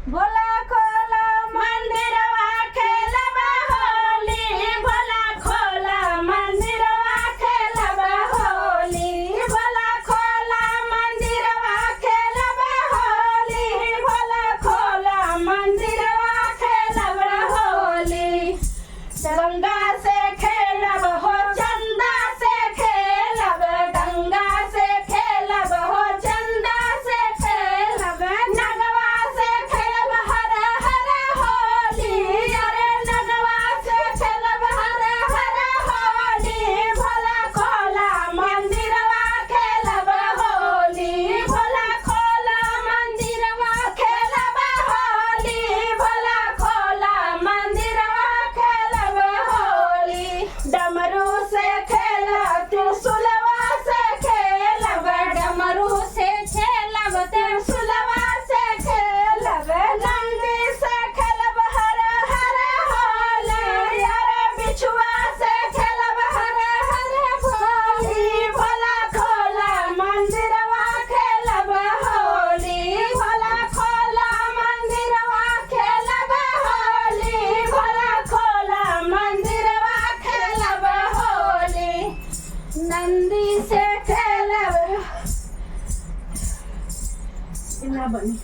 भोला खोला मंदिरवा खेलब होली, भोला खोला मंदिरवा खेलब होली, भोला खोला मंदिरवा खेलब होली, भोला खोला मंदिरवा खेलब होली। गंगा से खेलब हो चंदा से खेलब, गंगा से खेलब हो चंदा से खेलब, नगवा से खेलब हर हर होली, अरे नगवा से खेलब हर हर होली, भोला खोला मंदिरवा खेलब होली, भोला खोला मंदिरवा खेलब होली, भोला खोला मंदिरवा खेलब होली। डमरू से खेलब त्रिशूलवा से खेलब, डमरू से खेलब त्रिशूलवा से खेलब, नंदी से खेलब हर हर होली, अरे बिछुआ से खेलब हर हर होली, भोला खोला मंदिरवा खेलब होली, भोला खोला मंदिरवा खेलब होली, भोला खोला मंदिरवा खेलब होली। नंदी से खेलब ना बनी